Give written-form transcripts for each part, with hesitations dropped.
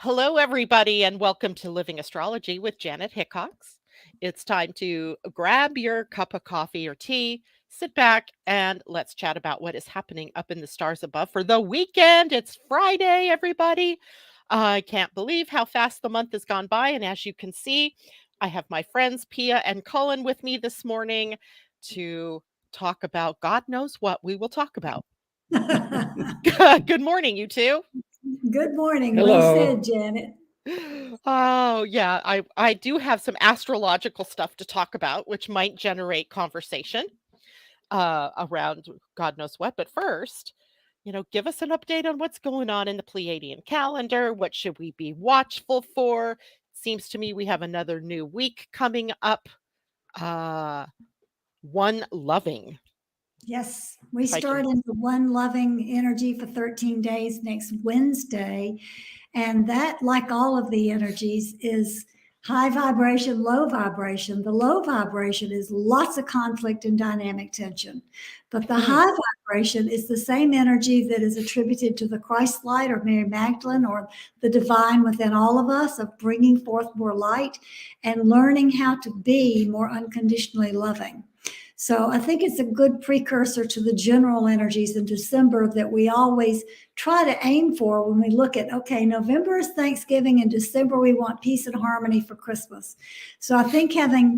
Hello, everybody, and welcome to Living Astrology with Janet Hickox. It's time to grab your cup of coffee or tea, sit back, and let's chat about what is happening up in the stars above for the weekend. It's Friday, everybody. I can't believe how fast the month has gone by. And as you can see, I have my friends Pia and Cullen with me this morning to talk about God knows what we will talk about. Good morning, you two. Good morning. Hello. Well said, Janet. Oh, yeah. I do have some astrological stuff to talk about, which might generate conversation around God knows what. But first, give us an update on what's going on in the Pleiadian calendar. What should we be watchful for? Seems to me we have another new week coming up. One loving. Yes, we If I start can- into one loving energy for 13 days next Wednesday. And that, like all of the energies, is high vibration, low vibration. The low vibration is lots of conflict and dynamic tension. But the high vibration is the same energy that is attributed to the Christ light or Mary Magdalene or the divine within all of us, of bringing forth more light and learning how to be more unconditionally loving. So I think it's a good precursor to the general energies in December that we always try to aim for when we look at, okay, November is Thanksgiving and December we want peace and harmony for Christmas. So I think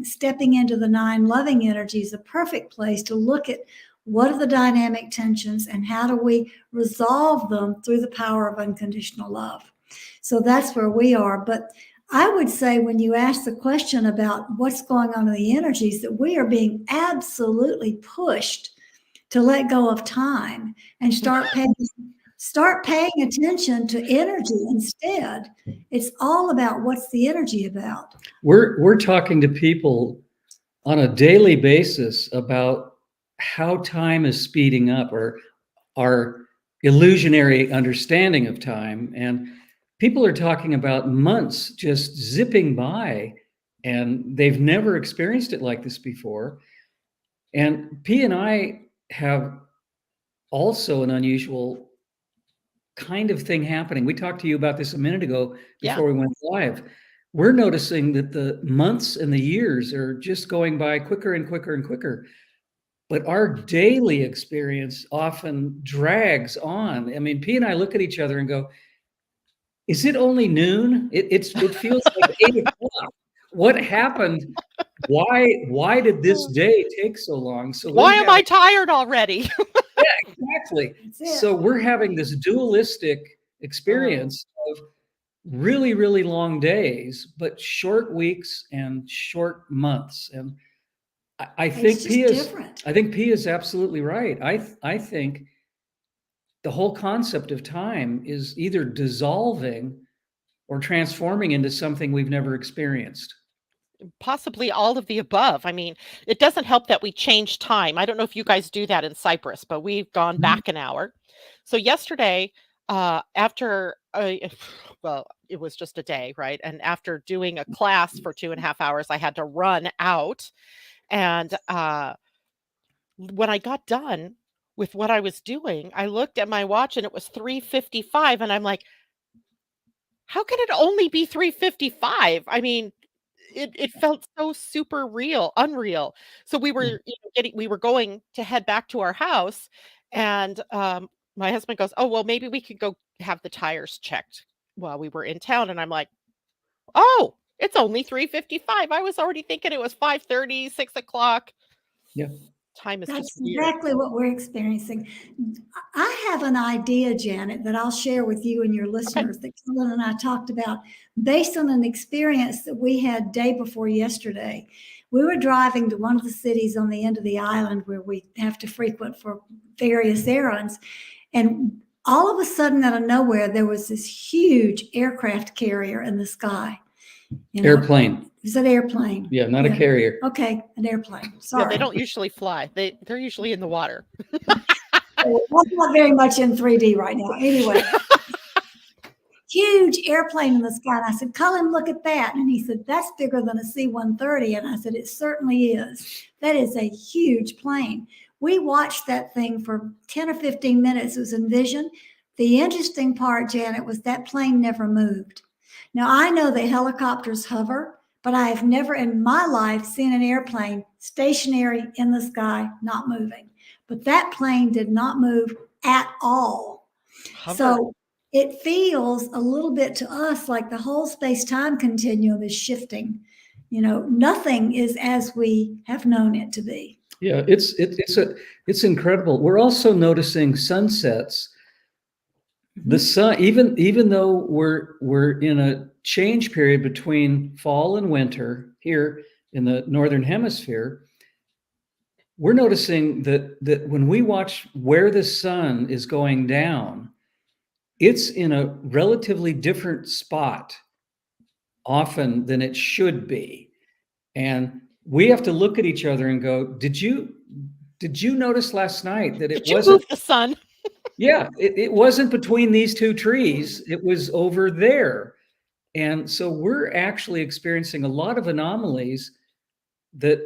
stepping into the 9 loving energies is a perfect place to look at what are the dynamic tensions and how do we resolve them through the power of unconditional love. So that's where we are. But I would say when you ask the question about what's going on in the energies, that we are being absolutely pushed to let go of time and start paying attention to energy instead. It's all about what's the energy about. We're talking to people on a daily basis about how time is speeding up, or our illusionary understanding of time. And people are talking about months just zipping by, and they've never experienced it like this before. And P and I have also an unusual kind of thing happening. We talked to you about this a minute ago before we went live. We're noticing that the months and the years are just going by quicker and quicker and quicker. But our daily experience often drags on. I mean, P and I look at each other and go, is it only noon? It feels like 8 o'clock. What happened? Why did this day take so long? So Why am I tired already? Yeah, exactly. So we're having this dualistic experience of really, really long days, but short weeks and short months. And I think Pia's absolutely right. I think the whole concept of time is either dissolving or transforming into something we've never experienced. Possibly all of the above. I mean, it doesn't help that we change time. I don't know if you guys do that in Cyprus, but we've gone back an hour. So yesterday, after well, it was just a day, right? And after doing a class for 2.5 hours, I had to run out. And when I got done with what I was doing, I looked at my watch and it was 3:55, and I'm like, how can it only be 3:55? I mean, it felt so super unreal. So we were, we were going to head back to our house, and my husband goes, "Oh, well, maybe we could go have the tires checked while we were in town." And I'm like, "Oh, it's only 3:55. I was already thinking it was 5:30, 6 o'clock." Yeah. Time is That's just weird. exactly what we're experiencing. I have an idea, Janet, that I'll share with you and your listeners that Cullen and I talked about based on an experience that we had day before yesterday. We were driving to one of the cities on the end of the island where we have to frequent for various errands. And all of a sudden, out of nowhere, there was this huge aircraft carrier in the sky. Airplane. Is it airplane? Yeah, not a carrier. Okay, an airplane. Sorry. Yeah, they don't usually fly. They're usually in the water. That's not very much in 3D right now. Anyway, huge airplane in the sky. And I said, Cullen, look at that. And he said, that's bigger than a C-130. And I said, it certainly is. That is a huge plane. We watched that thing for 10 or 15 minutes. It was in vision. The interesting part, Janet, was that plane never moved. Now, I know that helicopters hover, but I have never in my life seen an airplane stationary in the sky, not moving. But that plane did not move at all. Hover. So it feels a little bit to us like the whole space-time continuum is shifting. Nothing is as we have known it to be. Yeah, it's incredible. We're also noticing sunsets. The sun, even though we're in a change period between fall and winter here in the northern hemisphere, we're noticing that when we watch where the sun is going down, it's in a relatively different spot often than it should be. And we have to look at each other and go, did you notice last night that it Did you wasn't move the sun? Yeah, it wasn't between these two trees, it was over there. And so we're actually experiencing a lot of anomalies that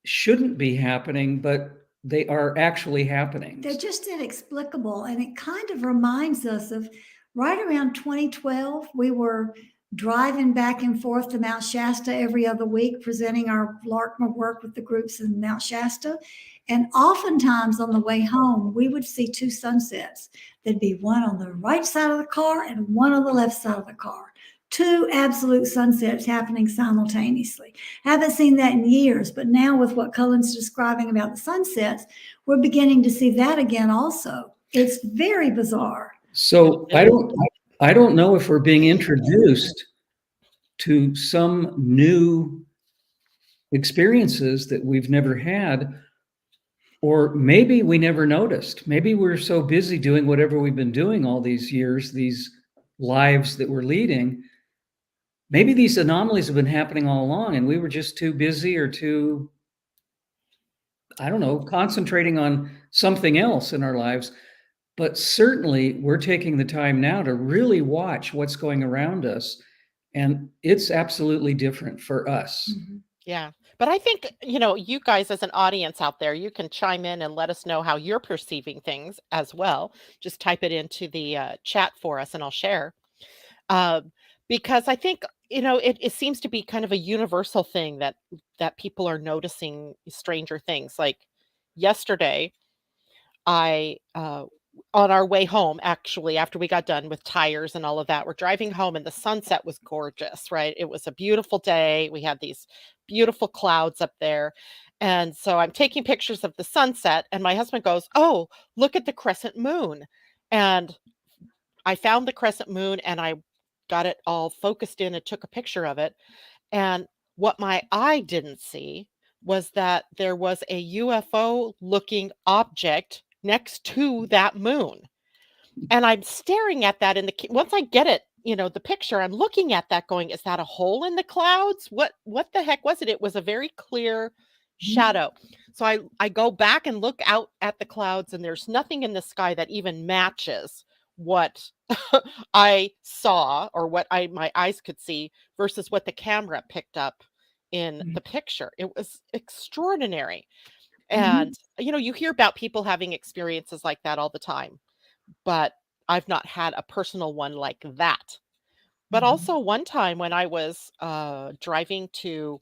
shouldn't be happening, but they are actually happening. They're just inexplicable. And it kind of reminds us of right around 2012, we were driving back and forth to Mount Shasta every other week, presenting our LARCMA work with the groups in Mount Shasta. And oftentimes on the way home, we would see two sunsets. There'd be one on the right side of the car and one on the left side of the car. Two absolute sunsets happening simultaneously. Haven't seen that in years, but now with what Cullen's describing about the sunsets, we're beginning to see that again also. It's very bizarre. So I don't know if we're being introduced to some new experiences that we've never had, or maybe we never noticed. Maybe we're so busy doing whatever we've been doing all these years, these lives that we're leading. Maybe these anomalies have been happening all along and we were just too busy or too, I don't know, concentrating on something else in our lives. But certainly we're taking the time now to really watch what's going around us. And it's absolutely different for us. Yeah. But I think, you guys as an audience out there, you can chime in and let us know how you're perceiving things as well. Just type it into the chat for us and I'll share. Because I think, it seems to be kind of a universal thing that people are noticing stranger things. Like yesterday, I on our way home, actually, after we got done with tires and all of that, we're driving home and the sunset was gorgeous, right? It was a beautiful day. We had these beautiful clouds up there. And so I'm taking pictures of the sunset, and my husband goes, "Oh, look at the crescent moon." And I found the crescent moon and I got it all focused in and took a picture of it. And what my eye didn't see was that there was a UFO looking object next to that moon. And I'm staring at that once I get it, the picture, I'm looking at that going, is that a hole in the clouds? What the heck was it? It was a very clear shadow. So I go back and look out at the clouds and there's nothing in the sky that even matches what I saw or what my eyes could see versus what the camera picked up in the picture. It was extraordinary. And, you hear about people having experiences like that all the time, but I've not had a personal one like that. But also one time when I was driving to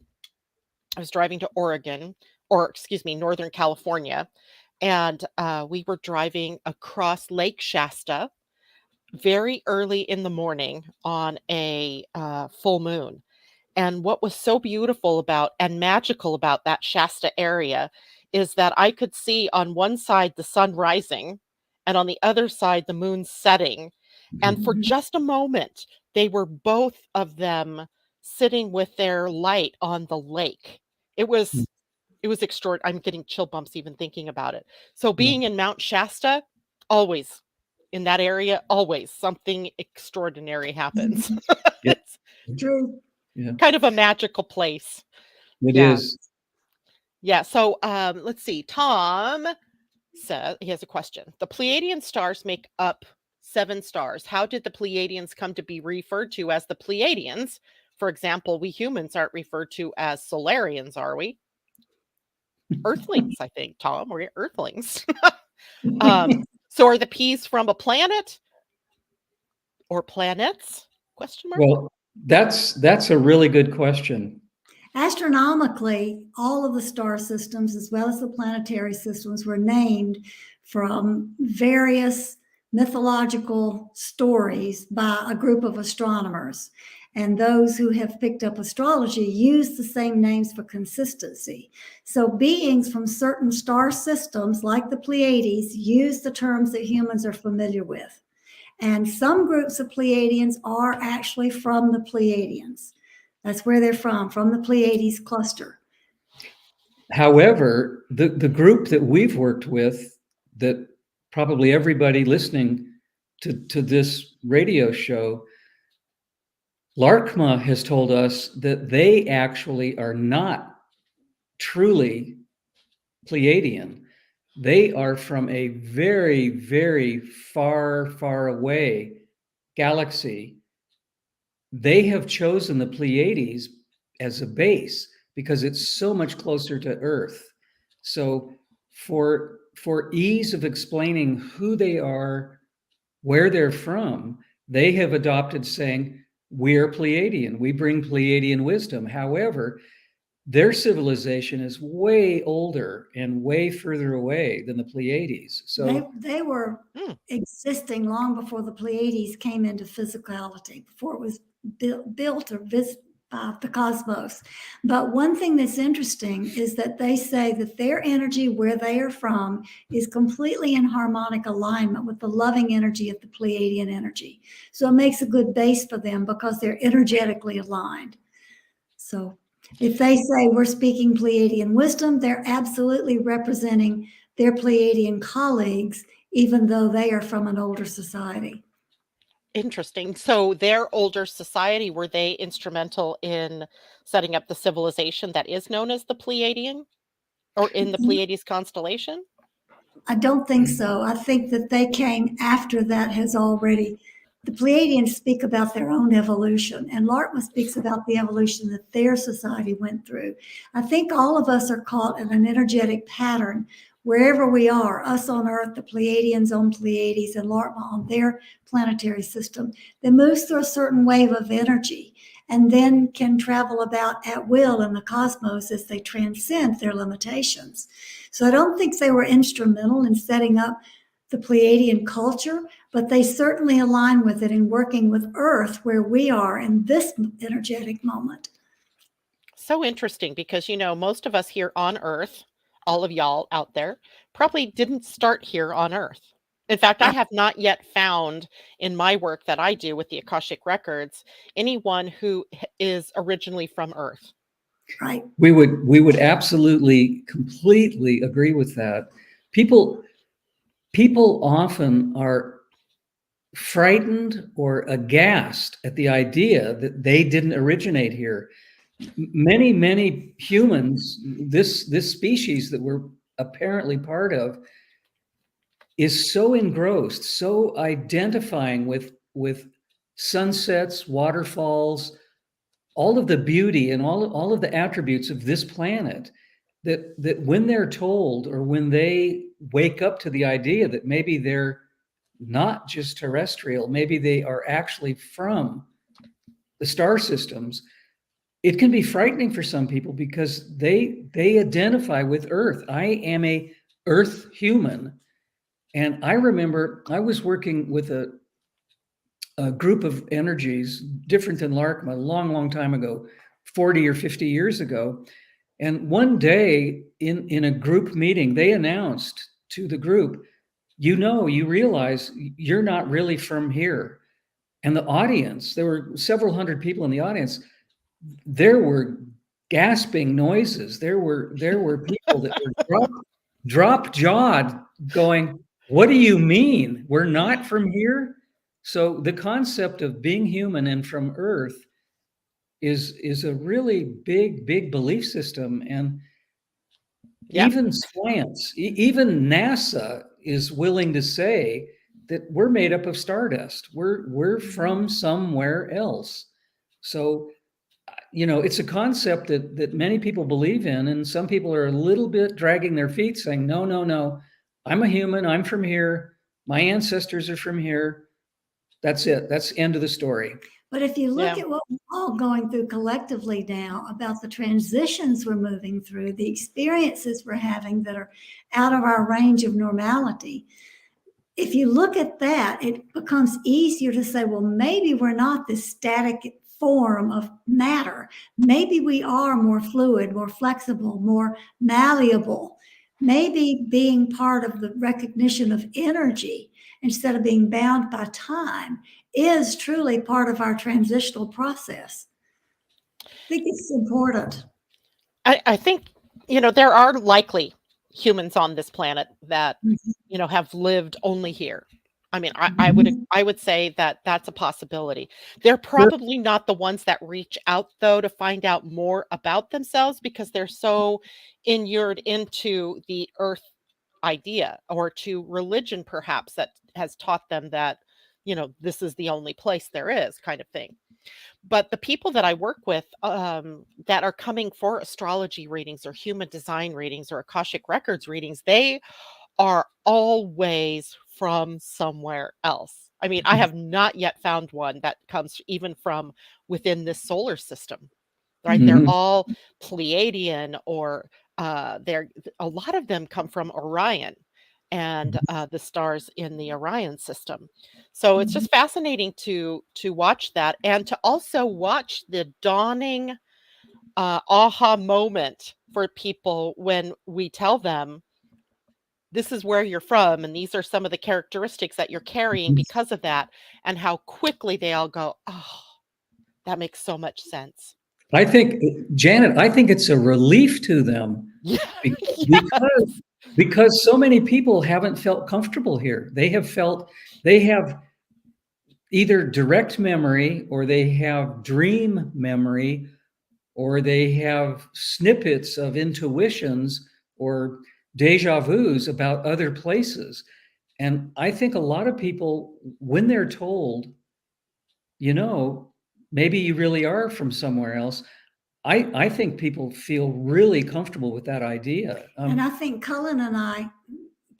Oregon, or excuse me, Northern California, and we were driving across Lake Shasta very early in the morning on a full moon. And what was so beautiful about and magical about that Shasta area is that I could see on one side the sun rising and on the other side the moon setting. And for just a moment, they were both of them sitting with their light on the lake. It was extraordinary. I'm getting chill bumps even thinking about it. So being in Mount Shasta, always in that area, always something extraordinary happens. It's True. kind of a magical place. It is. Yeah. So let's see. Tom says he has a question. The Pleiadian stars make up 7 stars. How did the Pleiadians come to be referred to as the Pleiadians? For example, we humans aren't referred to as Solarians, are we? Earthlings, I think, Tom. We're Earthlings. So are the P's from a planet or planets? Question mark? Well, that's a really good question. Astronomically, all of the star systems, as well as the planetary systems, were named from various mythological stories by a group of astronomers. And those who have picked up astrology use the same names for consistency. So beings from certain star systems, like the Pleiades, use the terms that humans are familiar with. And some groups of Pleiadians are actually from the Pleiadians. That's where they're from the Pleiades cluster. However, the group that we've worked with, that probably everybody listening to this radio show, Larkma has told us that they actually are not truly Pleiadian. They are from a very, very far, far away galaxy. They have chosen the Pleiades as a base because it's so much closer to Earth. So for ease of explaining who they are, where they're from, they have adopted saying, we're Pleiadian. We bring Pleiadian wisdom. However, their civilization is way older and way further away than the Pleiades. So they were existing long before the Pleiades came into physicality, before it was built or by the cosmos. But one thing that's interesting is that they say that their energy, where they are from, is completely in harmonic alignment with the loving energy of the Pleiadian energy. So it makes a good base for them because they're energetically aligned. So if they say we're speaking Pleiadian wisdom, they're absolutely representing their Pleiadian colleagues, even though they are from an older society. Interesting. So their older society, were they instrumental in setting up the civilization that is known as the Pleiadian, or in the Pleiades constellation? I don't think so. I think that they came after that has already. The Pleiadians speak about their own evolution, and Larkma speaks about the evolution that their society went through. I think all of us are caught in an energetic pattern wherever we are, us on Earth, the Pleiadians on Pleiades, and Larkma on their planetary system, that moves through a certain wave of energy and then can travel about at will in the cosmos as they transcend their limitations. So I don't think they were instrumental in setting up the Pleiadian culture, but they certainly align with it in working with Earth where we are in this energetic moment. So interesting, because, most of us here on Earth, all of y'all out there, probably didn't start here on Earth. In fact, I have not yet found in my work that I do with the Akashic Records anyone who is originally from Earth. Right. We would absolutely, completely agree with that. People often are frightened or aghast at the idea that they didn't originate here. Many humans, this species that we're apparently part of, is so engrossed, so identifying with sunsets, waterfalls, all of the beauty and all of the attributes of this planet, that when they're told, or when they wake up to the idea that maybe they're not just terrestrial, maybe they are actually from the star systems, it can be frightening for some people because they identify with Earth. I am a Earth human. And I remember I was working with a group of energies different than Larkma a long time ago, 40 or 50 years ago. And one day in a group meeting, they announced to the group, you realize you're not really from here. And the audience, there were several hundred people in the audience, there were gasping noises. There were people that were drop-jawed going, what do you mean? We're not from here? So the concept of being human and from Earth is a really big belief system. And even science, even NASA is willing to say that we're made up of stardust. We're from somewhere else. So, it's a concept that many people believe in, and some people are a little bit dragging their feet saying, no, I'm a human. I'm from here. My ancestors are from here. That's it. That's the end of the story. But if you look Yeah. at what we're all going through collectively now about the transitions we're moving through, the experiences we're having that are out of our range of normality, if you look at that, it becomes easier to say, well, maybe we're not this static form of matter. Maybe we are more fluid, more flexible, more malleable. Maybe being part of the recognition of energy instead of being bound by time is truly part of our transitional process. I think it's important. I think, there are likely humans on this planet that, Mhm. have lived only here. I mean, I Mhm. would say that that's a possibility. They're Sure. probably not the ones that reach out though to find out more about themselves because they're so inured into the earth idea or to religion perhaps that has taught them that, this is the only place there is kind of thing. But the people that I work with, that are coming for astrology readings or human design readings or Akashic records readings, they are always from somewhere else. I mean, I have not yet found one that comes even from within this solar system, right? They're Mhm. all Pleiadian or they're a lot of them come from Orion and the stars in the Orion system. So it's Mhm. just fascinating to watch that and to also watch the dawning aha moment for people when we tell them this is where you're from and these are some of the characteristics that you're carrying because of that and how quickly they all go, oh, that makes so much sense. I think, Janet, I think it's a relief to them Yeah. be- Yes. because because so many people haven't felt comfortable here. They have either direct memory or they have dream memory or they have snippets of intuitions or deja vus about other places. And I think a lot of people, when they're told, you know, maybe you really are from somewhere else, I think people feel really comfortable with that idea. And I think Cullen and I,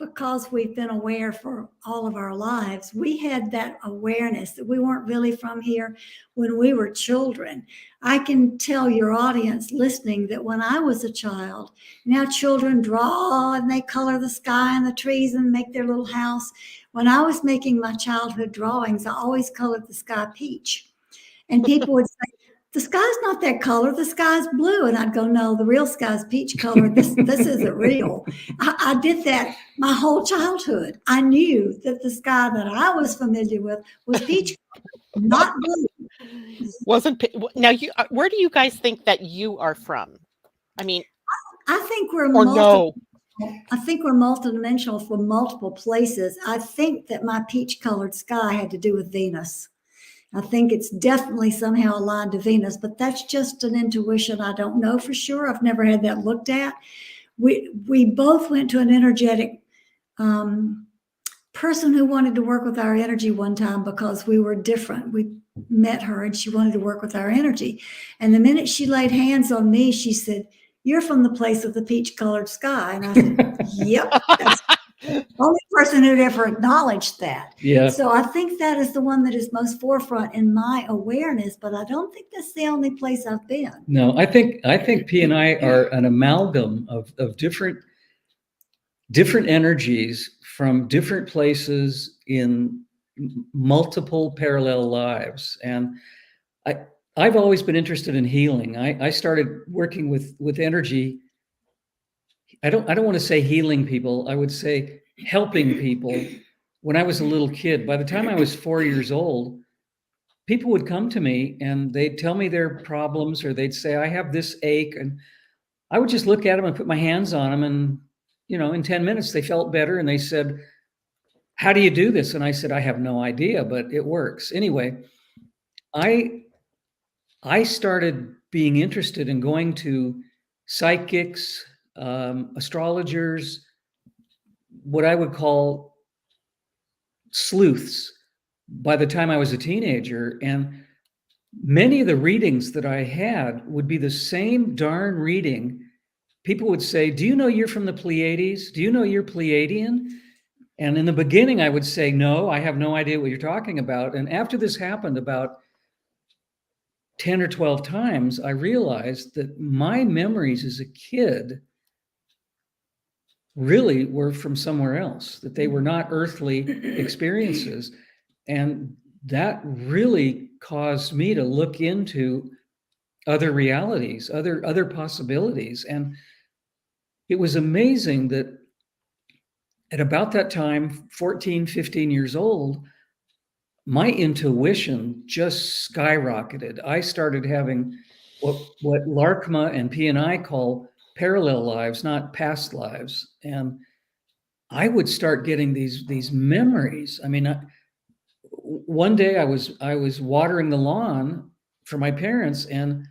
because we've been aware for all of our lives, we had that awareness that we weren't really from here when we were children. I can tell your audience listening that when I was a child, now children draw and they color the sky and the trees and make their little house. When I was making my childhood drawings, I always colored the sky peach. And people would say, the sky's not that color, the sky's blue. And I'd go, no, the real sky's peach color. This isn't real. I did that my whole childhood. I knew that the sky that I was familiar with was peach color, not blue. Wasn't now you where do you guys think that you are from? I mean, I think we're or no. I think we're multidimensional from multiple places. I think that my peach colored sky had to do with Venus. I think it's definitely somehow aligned to Venus, but that's just an intuition. I don't know for sure. I've never had that looked at. We both went to an energetic person who wanted to work with our energy one time because we were different. We met her and she wanted to work with our energy. And the minute she laid hands on me, she said, "You're from the place of the peach colored sky." And I said, "Yep, that's the only person who'd ever acknowledged that." Yeah. So I think that is the one that is most forefront in my awareness, but I don't think that's the only place I've been. No, I think P and I are an amalgam of different energies from different places in multiple parallel lives. And I've always been interested in healing. I started working with energy. I don't want to say healing people. I would say helping people when I was a little kid. By the time I was 4 years old, people would come to me and they'd tell me their problems, or they'd say, I have this ache. And I would just look at them and put my hands on them. And, in 10 minutes, they felt better. And they said, how do you do this? And I said, I have no idea, but it works. Anyway, I started being interested in going to psychics, astrologers, what I would call sleuths by the time I was a teenager. And many of the readings that I had would be the same darn reading. People would say, do you know you're from the Pleiades? Do you know you're Pleiadian? And in the beginning, I would say, no, I have no idea what you're talking about. And after this happened about 10 or 12 times, I realized that my memories as a kid really were from somewhere else, that they were not earthly experiences. And that really caused me to look into other realities, other possibilities. And it was amazing that at about that time, 14, 15 years old, my intuition just skyrocketed. I started having what Larkma and P and I call parallel lives, not past lives. And I would start getting these memories. I mean, one day I was watering the lawn for my parents, and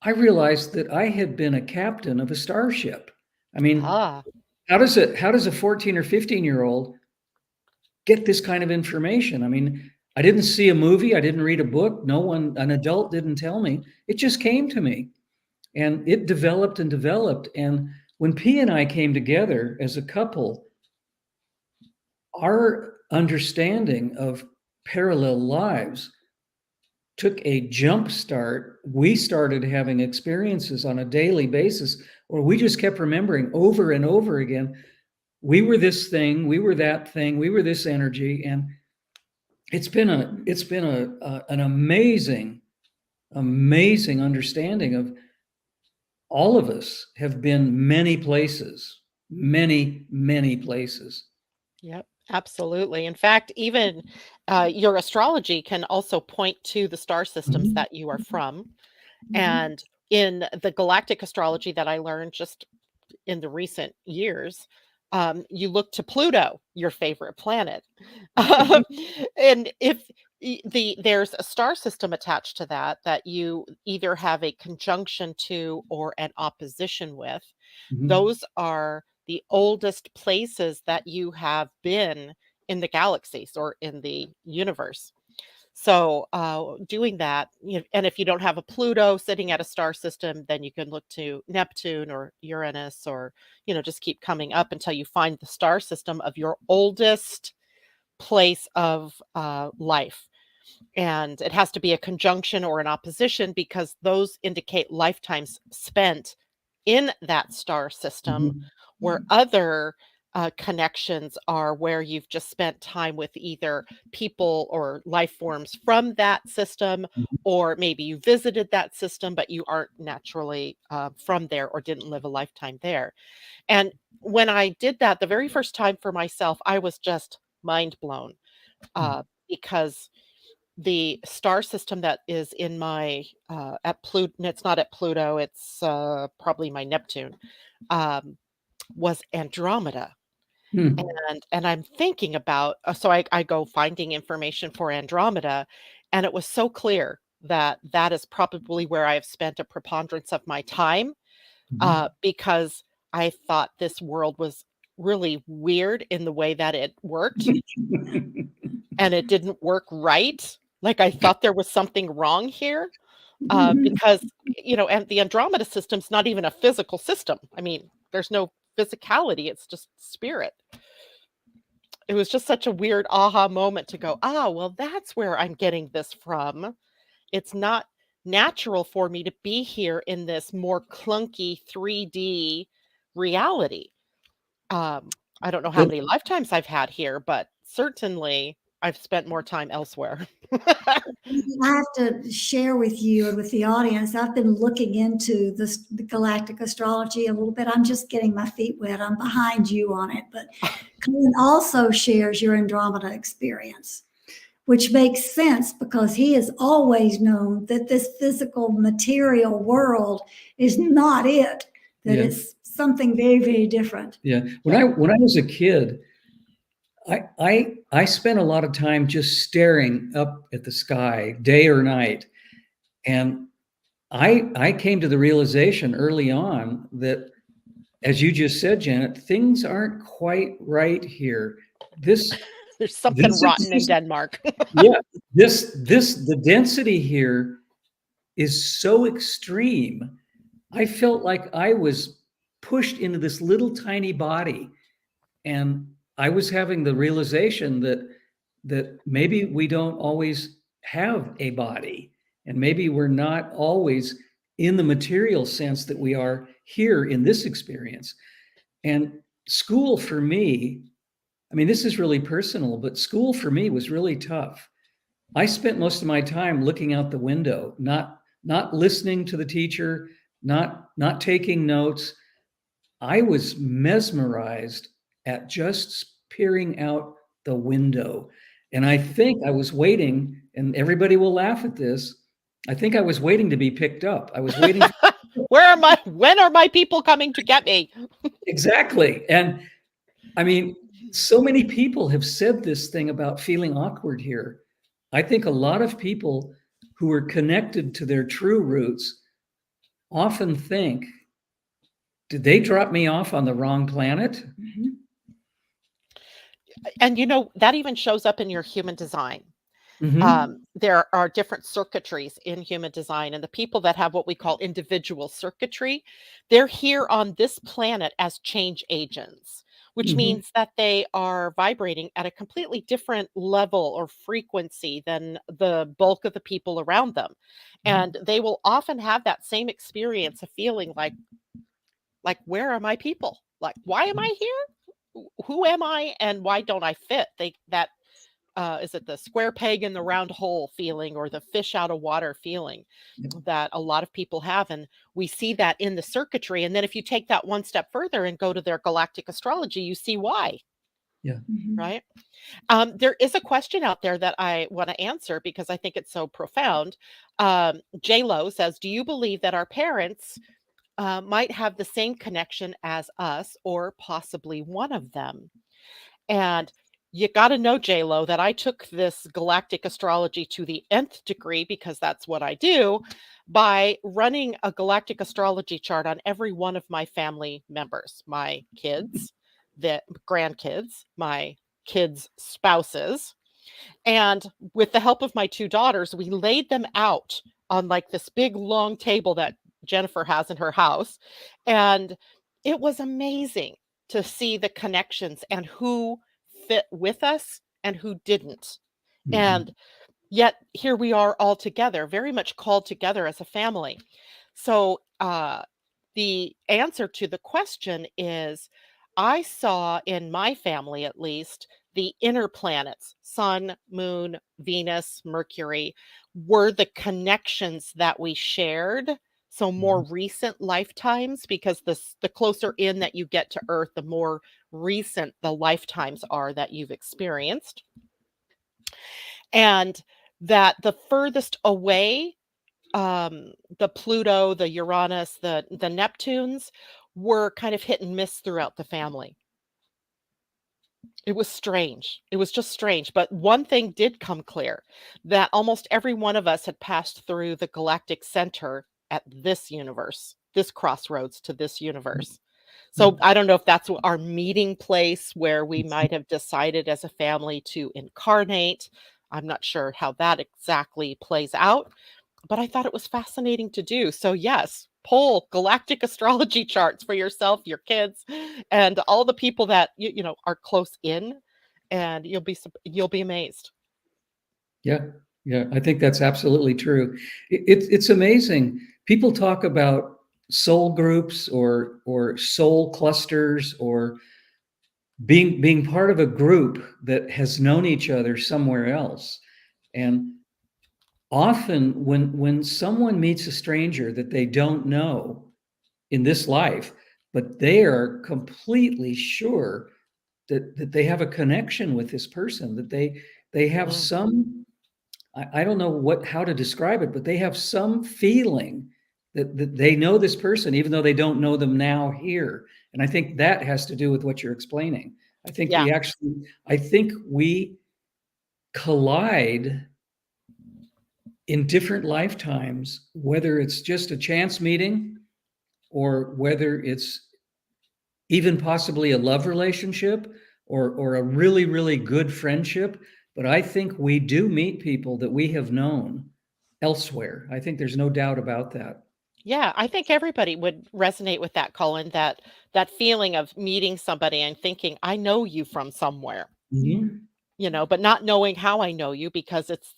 I realized that I had been a captain of a starship. I mean, Ah, how does a 14 or 15-year-old get this kind of information? I mean, I didn't see a movie, I didn't read a book, an adult didn't tell me. It just came to me. And it developed and developed. And when P and I came together as a couple, our understanding of parallel lives took a jump start. We started having experiences on a daily basis where we just kept remembering over and over again, we were this thing, we were that thing, we were this energy. And it's been an amazing understanding of all of us have been many places, many places. yep, absolutely. In fact, even your astrology can also point to the star systems Mhm. that you are from. Mhm. And in the galactic astrology that I learned just in the recent years, you look to Pluto, your favorite planet. Um, and if there's a star system attached to that that you either have a conjunction to or an opposition with, Mhm. those are the oldest places that you have been in the galaxies or in the universe. So, doing that, and if you don't have a Pluto sitting at a star system, then you can look to Neptune or Uranus, or just keep coming up until you find the star system of your oldest place of life. And it has to be a conjunction or an opposition because those indicate lifetimes spent in that star system, Mhm. where other connections are where you've just spent time with either people or life forms from that system, or maybe you visited that system, but you aren't naturally from there or didn't live a lifetime there. And when I did that the very first time for myself, I was just mind blown because the star system that is in my at Pluto, it's not at Pluto, it's probably my Neptune, um, was Andromeda. Hmm. And I'm thinking about so I go finding information for Andromeda, and it was so clear that that is probably where I have spent a preponderance of my time, Mhm. because I thought this world was really weird in the way that it worked, and it didn't work right. Like, I thought there was something wrong here, because, and the Andromeda system's not even a physical system. I mean, there's no physicality, it's just spirit. It was just such a weird aha moment to go, "Ah, well, that's where I'm getting this from. It's not natural for me to be here in this more clunky 3D reality." I don't know how But many lifetimes I've had here, but certainly I've spent more time elsewhere. I have to share with you and with the audience, I've been looking into the galactic astrology a little bit. I'm just getting my feet wet. I'm behind you on it, but Cullen also shares your Andromeda experience, which makes sense because he has always known that this physical material world is not it, that yeah, it's something very, very different. yeah. Yeah. When I was a kid, I spent a lot of time just staring up at the sky, day or night, and I came to the realization early on that, as you just said, Janet, things aren't quite right here. This There's something this is rotten in Denmark. yeah. The density here is so extreme. I felt like I was pushed into this little tiny body, and I was having the realization that maybe we don't always have a body, and maybe we're not always in the material sense that we are here in this experience. And school for me, I mean, this is really personal, but school for me was really tough. I spent most of my time looking out the window, not listening to the teacher, not taking notes. I was mesmerized at just peering out the window. And I think I was waiting, and everybody will laugh at this. I think I was waiting to be picked up. I was waiting. When are my people coming to get me? Exactly. And I mean, so many people have said this thing about feeling awkward here. I think a lot of people who are connected to their true roots often think, did they drop me off on the wrong planet? Mhm. And that even shows up in your human design. Mhm. There are different circuitries in human design, and the people that have what we call individual circuitry, they're here on this planet as change agents, which Mhm. means that they are vibrating at a completely different level or frequency than the bulk of the people around them. And they will often have that same experience of feeling like, where are my people? Like, why am I here? Who am I, and why don't I fit? That is it the square peg in the round hole feeling, or the fish out of water feeling Yep. that a lot of people have? And we see that in the circuitry. And then if you take that one step further and go to their galactic astrology, you see why, Yeah. Mhm. right? There is a question out there that I want to answer because I think it's so profound. J Lo says, do you believe that our parents might have the same connection as us, or possibly one of them? And you got to know, J Lo, that I took this galactic astrology to the nth degree, because that's what I do, by running a galactic astrology chart on every one of my family members, my kids, the grandkids, my kids' spouses. And with the help of my two daughters, we laid them out on like this big long table that Jennifer has in her house. And it was amazing to see the connections and who fit with us and who didn't. Mhm. And yet here we are all together, very much called together as a family. So the answer to the question is, I saw in my family, at least, the inner planets, Sun, Moon, Venus, Mercury, were the connections that we shared. So more Mhm. recent lifetimes, because the closer in that you get to Earth, the more recent the lifetimes are that you've experienced. And that the furthest away, the Pluto, the Uranus, the Neptunes, were kind of hit and miss throughout the family. It was strange. It was just strange. But one thing did come clear, that almost every one of us had passed through the galactic center at this universe, this crossroads to this universe. Yeah. So I don't know if that's our meeting place where we might have decided as a family to incarnate. I'm not sure how that exactly plays out, but I thought it was fascinating to do. So yes, pull galactic astrology charts for yourself, your kids, and all the people that are close in, and you'll be amazed. Yeah. Yeah. I think that's absolutely true. It's amazing. People talk about soul groups or soul clusters, or being part of a group that has known each other somewhere else. And often when someone meets a stranger that they don't know in this life, but they are completely sure that they have a connection with this person, that they have Mm, some, I don't know how to describe it, but they have some feeling that they know this person, even though they don't know them now here. And I think that has to do with what you're explaining. yeah. I think we collide in different lifetimes, whether it's just a chance meeting or whether it's even possibly a love relationship or a really, really good friendship. But I think we do meet people that we have known elsewhere. I think there's no doubt about that. Yeah, I think everybody would resonate with that, Colin, that feeling of meeting somebody and thinking, "I know you from somewhere," Mhm. but not knowing how I know you because it's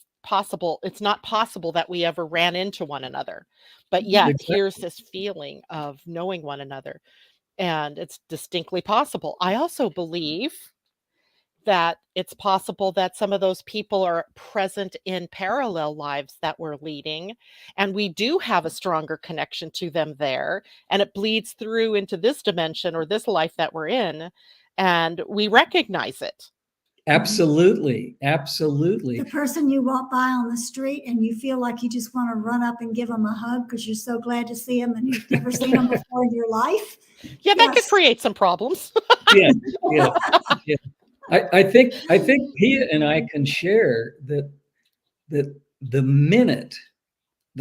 not possible that we ever ran into one another. But yet, here's Exactly. this feeling of knowing one another, and it's distinctly possible. I also believe that it's possible that some of those people are present in parallel lives that we're leading, and we do have a stronger connection to them there, and it bleeds through into this dimension or this life that we're in, and we recognize it. Absolutely. The Absolutely. person you walk by on the street and you feel like you just want to run up and give them a hug because you're so glad to see them and you've never seen them before in your life. Yeah, that could Yes. create some problems. Yeah. Yeah. Yeah. I think Pia and I can share that the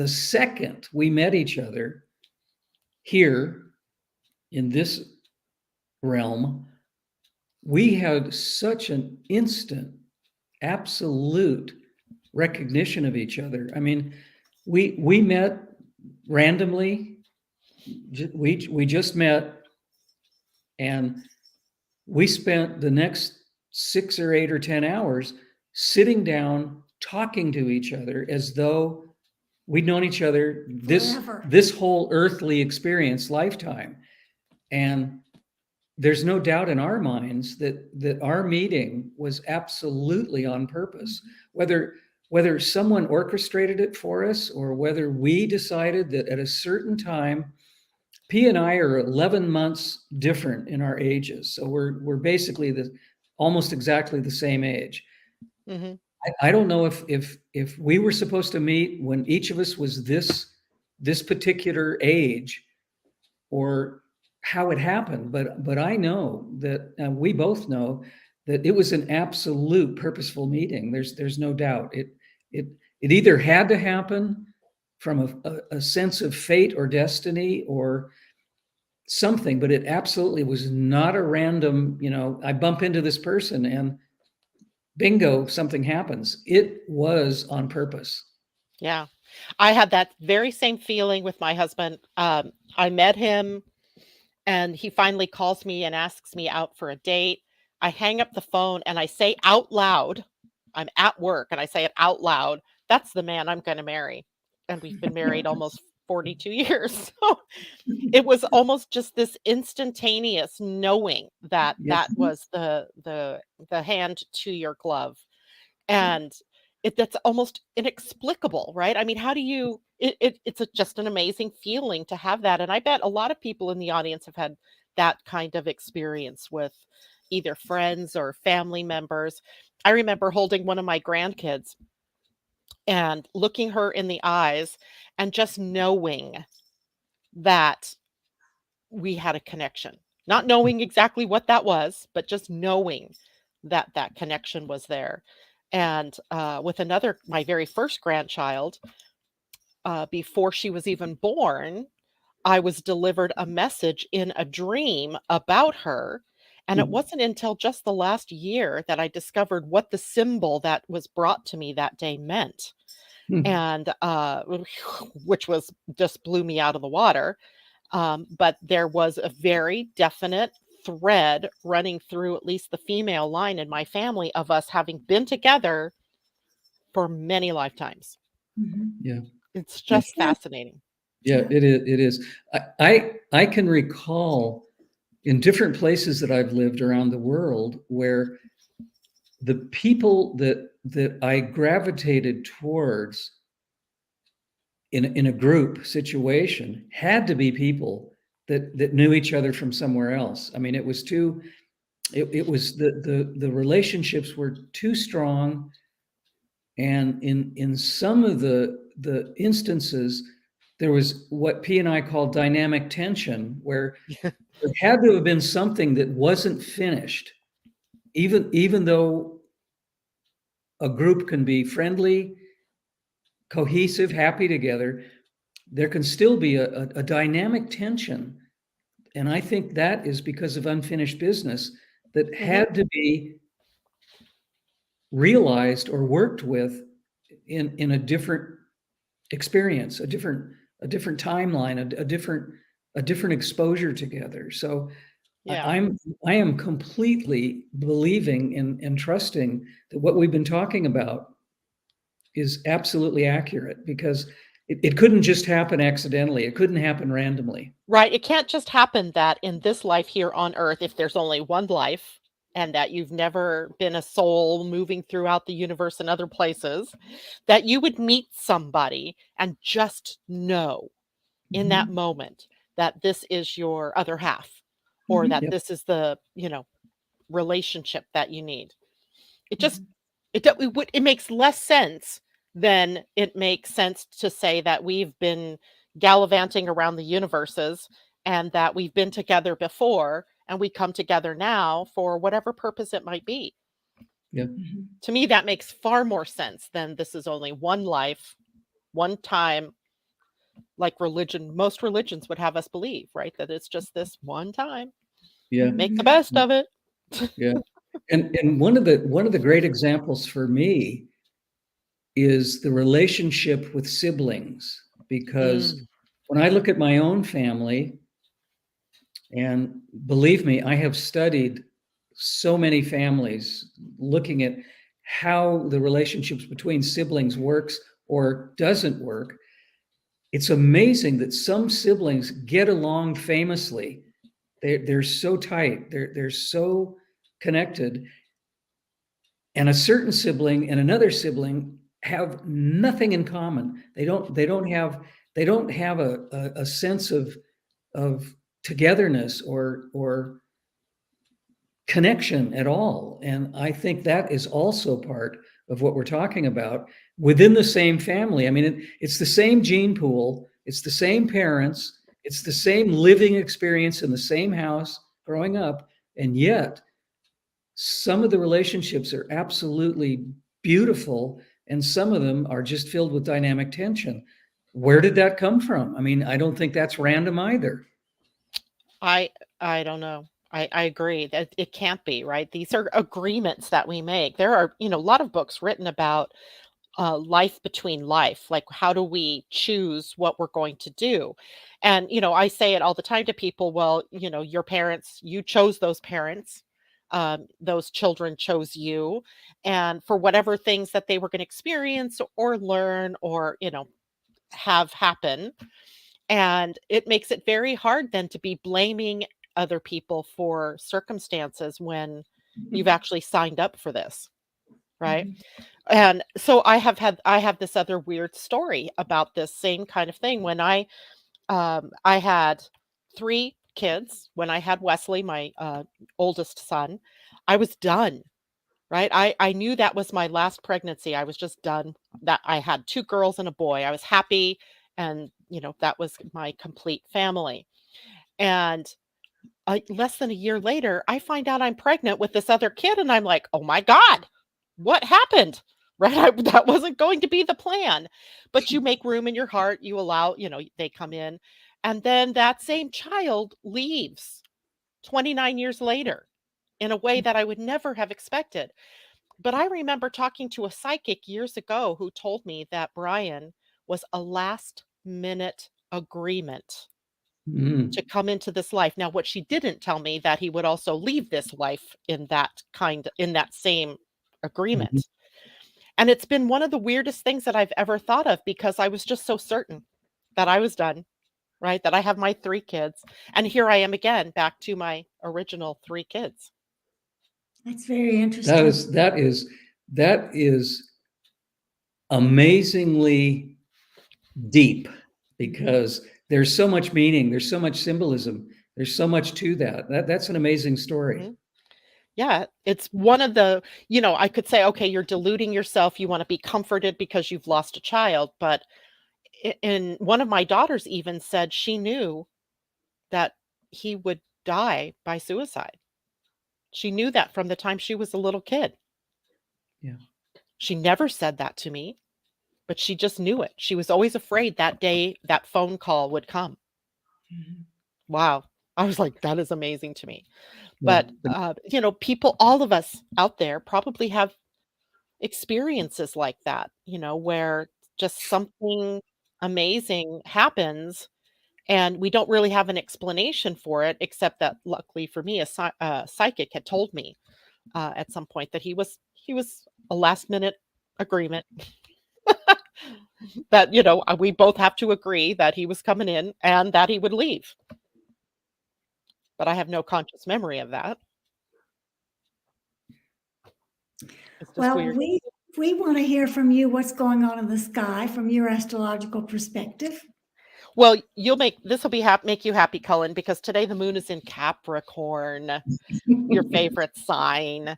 second we met each other here in this realm, we had such an instant, absolute recognition of each other. I mean, we met randomly. We just met, and we spent the next 6 or 8 or 10 hours sitting down, talking to each other as though we'd known each other Forever. this whole earthly experience lifetime. And there's no doubt in our minds that our meeting was absolutely on purpose. Whether someone orchestrated it for us or whether we decided that at a certain time, P and I are 11 months different in our ages, so we're basically almost exactly the same age. Mhm. I don't know if we were supposed to meet when each of us was this particular age, or how it happened, but I know that we both know that it was an absolute purposeful meeting. There's no doubt. It it either had to happen from a sense of fate or destiny or something, but it absolutely was not a random, I bump into this person and bingo, something happens. It was on purpose. Yeah. I had that very same feeling with my husband. I met him and he finally calls me and asks me out for a date. I hang up the phone and I say out loud, I'm at work and I say it out loud, "That's the man I'm gonna marry." And we've been married almost 42 years. So it was almost just this instantaneous knowing that Yeah. that was the hand to your glove. And that's almost inexplicable, right? I mean, how do you just an amazing feeling to have that, and I bet a lot of people in the audience have had that kind of experience with either friends or family members. I remember holding one of my grandkids and looking her in the eyes and just knowing that we had a connection. Not knowing exactly what that was, but just knowing that that connection was there. And with my very first grandchild, before she was even born, I was delivered a message in a dream about her. And it wasn't until just the last year that I discovered what the symbol that was brought to me that day meant. And which was just blew me out of the water. But there was a very definite thread running through at least the female line in my family of us having been together for many lifetimes. Mhm. Yeah. It's Yeah. just fascinating. Yeah, Yeah. it is. It is. I can recall in different places that I've lived around the world where the people that I gravitated towards in a group situation had to be people that knew each other from somewhere else. I mean, it was too. It was the relationships were too strong, and in some of the instances, there was what P and I call dynamic tension, where there had to have been something that wasn't finished, even though a group can be friendly, cohesive, happy together, there can still be a dynamic tension. And I think that is because of unfinished business that Mhm. had to be realized or worked with in a different experience, a different timeline, a different exposure together. So Yeah. I am completely believing and trusting that what we've been talking about is absolutely accurate, because it couldn't just happen accidentally. It couldn't happen randomly. Right. It can't just happen that in this life here on Earth, if there's only one life and that you've never been a soul moving throughout the universe and other places, that you would meet somebody and just know in that Mhm. moment that this is your other half, or Mhm. that Yep. this is the, relationship that you need. It just Mhm. it makes less sense than it makes sense to say that we've been gallivanting around the universes and that we've been together before and we come together now for whatever purpose it might be. Yep. Mhm. To me, that makes far more sense than this is only one life, one time, like most religions would have us believe, right? That it's just this one time. Yeah. Make the Mhm. best of it. Yeah. And one of the great examples for me is the relationship with siblings, because Mm, when I look at my own family, and believe me, I have studied so many families, looking at how the relationships between siblings works or doesn't work. It's amazing that some siblings get along famously. They're so tight. They're so connected, and a certain sibling and another sibling have nothing in common. They don't have a sense of togetherness or connection at all. And I think that is also part of what we're talking about within the same family. I mean, it's the same gene pool, it's the same parents, it's the same living experience in the same house growing up, and yet some of the relationships are absolutely beautiful, and some of them are just filled with dynamic tension. Where did that come from? I mean, I don't think that's random either. I I don't know. I agree that it can't be, right? These are agreements that we make. There are, a lot of books written about life between life. Like, how do we choose what we're going to do? And, I say it all the time to people. Well, your parents, you chose those parents. Those children chose you. And for whatever things that they were going to experience or learn or, have happen. And it makes it very hard then to be blaming other people for circumstances when you've actually signed up for this, right? Mhm. And so I have this other weird story about this same kind of thing. When I had 3 kids, when I had Wesley, my oldest son, I was done, right? I knew that was my last pregnancy. I was just done. That I had 2 girls and a boy. I was happy, and that was my complete family. And less than a year later, I find out I'm pregnant with this other kid, and I'm like, "Oh my god, what happened?" Right? That wasn't going to be the plan. But you make room in your heart, you allow, they come in, and then that same child leaves 29 years later in a way that I would never have expected. But I remember talking to a psychic years ago who told me that Brian was a last minute agreement to Mm. come into this life. Now, what she didn't tell me that he would also leave this life in that same Mhm. agreement. And it's been one of the weirdest things that I've ever thought of because I was just so certain that I was done, right? That I have my 3 kids. And here I am again back to my original 3 kids. That's very That interesting. is that is that is amazingly deep, Mhm. because there's so much meaning, there's so much symbolism, there's so much to that. That's an amazing story. Mhm. Yeah, it's one of the, I could say, okay, you're deluding yourself. You want to be comforted because you've lost a child. But and one of my daughters even said she knew that he would die by suicide. She knew that from the time she was a little kid. Yeah. She never said that to me, but she just knew it. She was always afraid that day that phone call would come. Mhm. Wow. I was like, that is amazing to me. Yeah. But, people, all of us out there probably have experiences like that, where just something amazing happens, and we don't really have an explanation for it, except that luckily for me, a psychic had told me at some point that he was a last minute agreement that we both have to agree that he was coming in and that he would leave. But I have no conscious memory of that. It's just Well, weird. we want to hear from you what's going on in the sky from your astrological perspective. Well, this will make you happy, Cullen, because today the moon is in Capricorn, your favorite sign.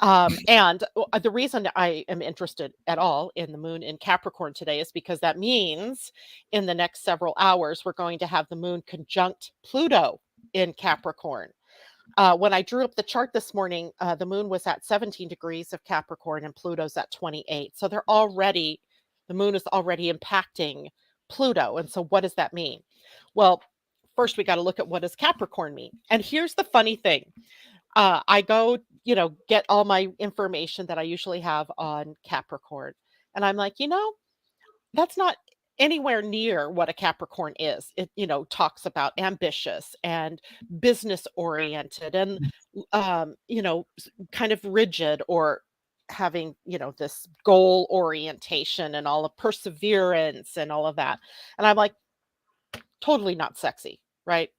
And the reason I am interested at all in the moon in Capricorn today is because that means in the next several hours, we're going to have the moon conjunct Pluto in Capricorn. When I drew up the chart this morning, the moon was at 17 degrees of Capricorn and Pluto's at 28. So the moon is already impacting Pluto. And so what does that mean? Well, first we got to look at what does Capricorn mean. And here's the funny thing. I go, get all my information that I usually have on Capricorn. And I'm like, that's not anywhere near what a Capricorn is. It, talks about ambitious and business oriented and, kind of rigid, or having, this goal orientation and all of perseverance and all of that. And I'm like, totally not sexy, right?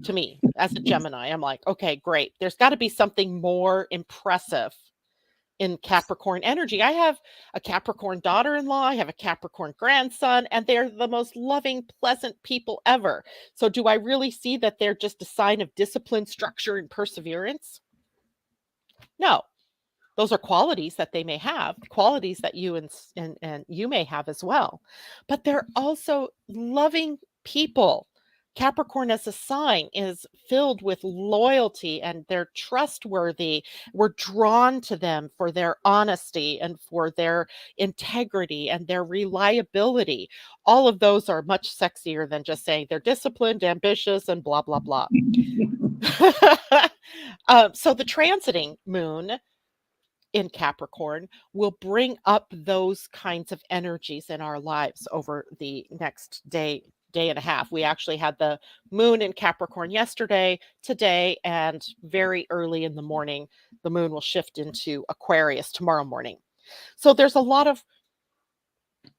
To me, as a Gemini, I'm like, okay, great. There's got to be something more impressive in Capricorn energy. I have a Capricorn daughter-in-law, I have a Capricorn grandson, and they're the most loving, pleasant people ever. So do I really see that they're just a sign of discipline, structure, and perseverance? No. Those are qualities that they may have, qualities that you and you may have as well. But they're also loving people. Capricorn as a sign is filled with loyalty, and they're trustworthy. We're drawn to them for their honesty and for their integrity and their reliability. All of those are much sexier than just saying they're disciplined, ambitious, and blah, blah, blah. So the transiting moon in Capricorn will bring up those kinds of energies in our lives over the next day and a half. We actually had the moon in Capricorn yesterday, today, and very early in the morning, the moon will shift into Aquarius tomorrow morning. So there's a lot of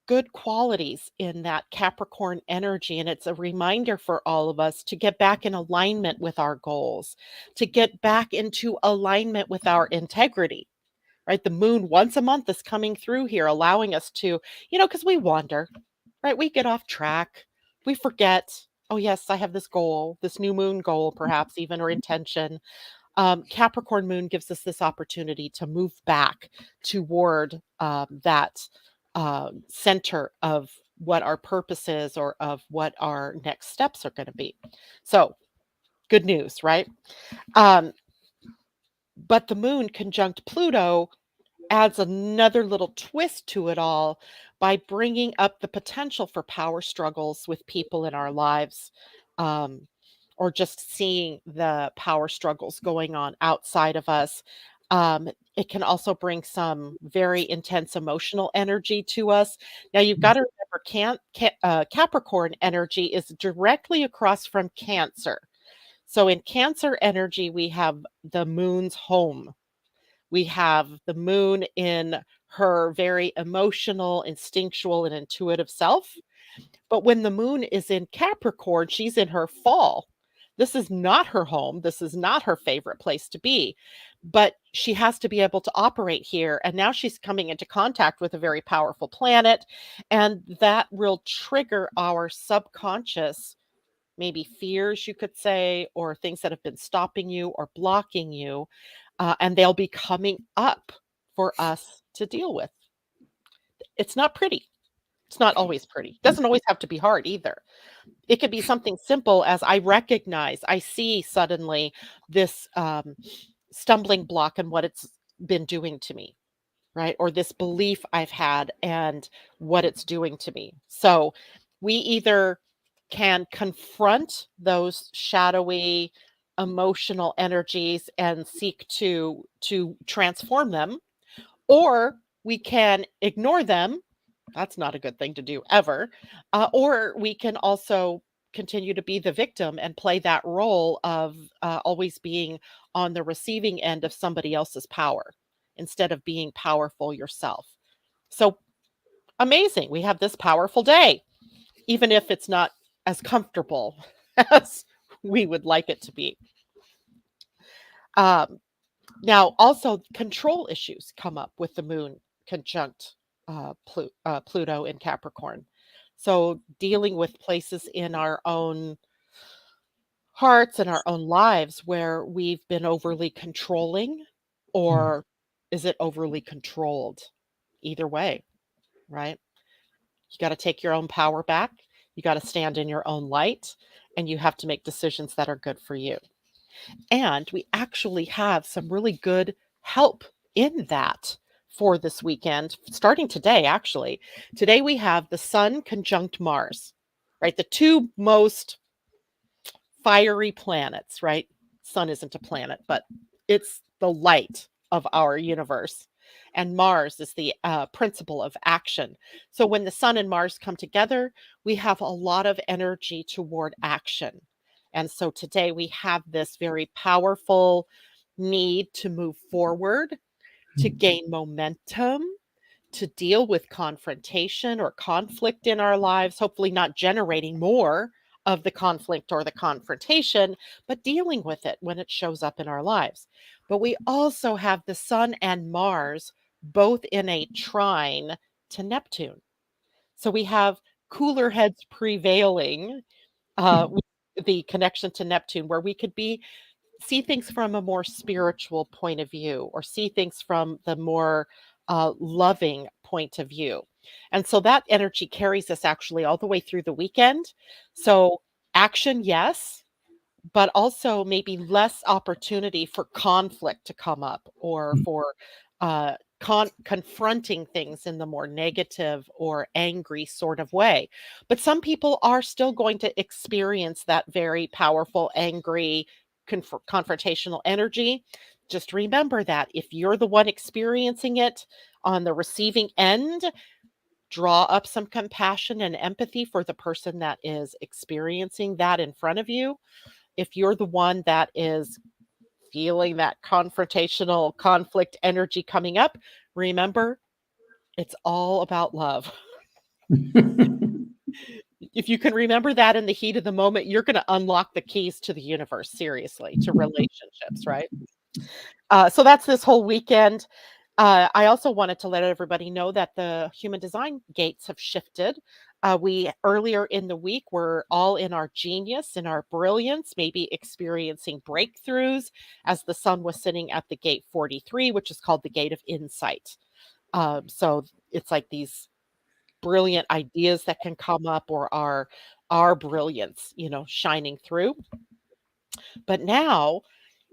good qualities in that Capricorn energy, and it's a reminder for all of us to get back in alignment with our goals, to get back into alignment with our integrity. Right? The moon once a month is coming through here, allowing us to, because we wander, right? We get off track. We forget, oh, yes, I have this goal, this new moon goal, perhaps even, or intention. Capricorn moon gives us this opportunity to move back toward that center of what our purpose is, or of what our next steps are going to be. So good news, right? But the moon conjunct Pluto adds another little twist to it all by bringing up the potential for power struggles with people in our lives, or just seeing the power struggles going on outside of us. It can also bring some very intense emotional energy to us. Now, you've got to remember, Capricorn energy is directly across from Cancer. So in Cancer energy, we have the moon's home. We have the moon in her very emotional, instinctual, and intuitive self. But when the moon is in Capricorn, she's in her fall. This is not her home. This is not her favorite place to be. But she has to be able to operate here. And now she's coming into contact with a very powerful planet. And that will trigger our subconscious, maybe fears, you could say, or things that have been stopping you or blocking you. And they'll be coming up for us to deal with. It's not pretty. It's not always pretty. It doesn't always have to be hard either. It could be something simple as I see suddenly this stumbling block in what it's been doing to me, right? Or this belief I've had and what it's doing to me. So we either can confront those shadowy emotional energies and seek to transform them, or we can ignore them That's not a good thing to do ever. Or we can also continue to be the victim and play that role of always being on the receiving end of somebody else's power instead of being powerful yourself. So amazing. We have this powerful day, even if it's not as comfortable as we would like it to be. Um, Now, also control issues come up with the moon conjunct Pluto in Capricorn. So, dealing with places in our own hearts and our own lives where we've been overly controlling, or is it overly controlled? Either way, right? You got to take your own power back. You got to stand in your own light, and you have to make decisions that are good for you. And we actually have some really good help in that for this weekend, starting today, actually. Today we have the Sun conjunct Mars, right? The two most fiery planets, right? Sun isn't a planet, but it's the light of our universe. And Mars is the principle of action. So when the Sun and Mars come together, we have a lot of energy toward action. And so today we have this very powerful need to move forward, to gain momentum, to deal with confrontation or conflict in our lives, hopefully not generating more of the conflict or the confrontation, but dealing with it when it shows up in our lives. But we also have the Sun and Mars both in a trine to Neptune. So we have cooler heads prevailing with the connection to Neptune, where we could see things from a more spiritual point of view or see things from the more loving point of view. And so that energy carries us actually all the way through the weekend. So action, yes, but also maybe less opportunity for conflict to come up or for confronting things in the more negative or angry sort of way. But some people are still going to experience that very powerful, angry, confrontational energy. Just remember that if you're the one experiencing it on the receiving end, draw up some compassion and empathy for the person that is experiencing that in front of you. If you're the one that is feeling that confrontational conflict energy coming up, remember, it's all about love. If you can remember that in the heat of the moment, you're going to unlock the keys to the universe, seriously, to relationships, right? So that's this whole weekend. I also wanted to let everybody know that the human design gates have shifted. We earlier in the week were all in our genius, in our brilliance, maybe experiencing breakthroughs as the sun was sitting at the gate 43, which is called the gate of insight. So it's like these brilliant ideas that can come up, or our brilliance, shining through. But now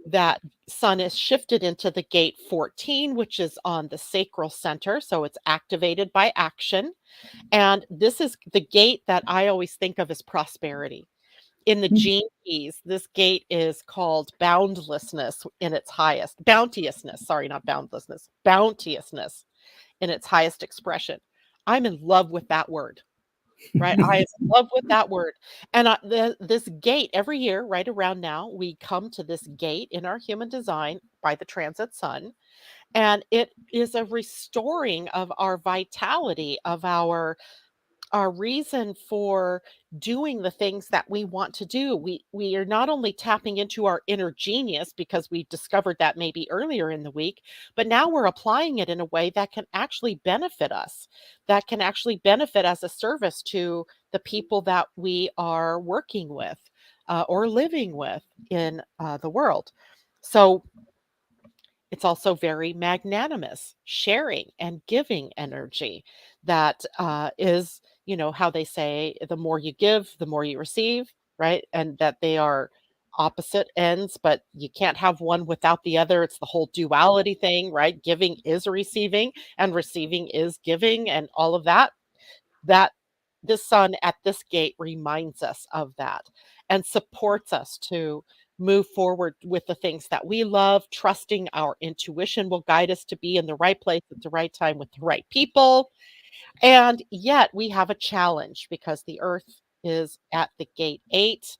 that sun is shifted into the gate 14, which is on the sacral center. So it's activated by action. And this is the gate that I always think of as prosperity. In the gene keys, this gate is called boundlessness in its highest, bounteousness, sorry, not boundlessness, bounteousness in its highest expression. I'm in love with that word. Right, I am in love with that word, and this gate every year, right around now, we come to this gate in our human design by the transit sun, and it is a restoring of our vitality, of our reason for doing the things that we want to do. We are not only tapping into our inner genius because we discovered that maybe earlier in the week, but now we're applying it in a way that can actually benefit us, that can actually benefit as a service to the people that we are working with or living with in the world. So it's also very magnanimous, sharing and giving energy that is, how they say, the more you give, the more you receive, right? And that they are opposite ends, but you can't have one without the other. It's the whole duality thing, right? Giving is receiving and receiving is giving, and all of that. That the sun at this gate reminds us of that and supports us to move forward with the things that we love, trusting our intuition will guide us to be in the right place at the right time with the right people. And yet we have a challenge because the Earth is at the gate 8.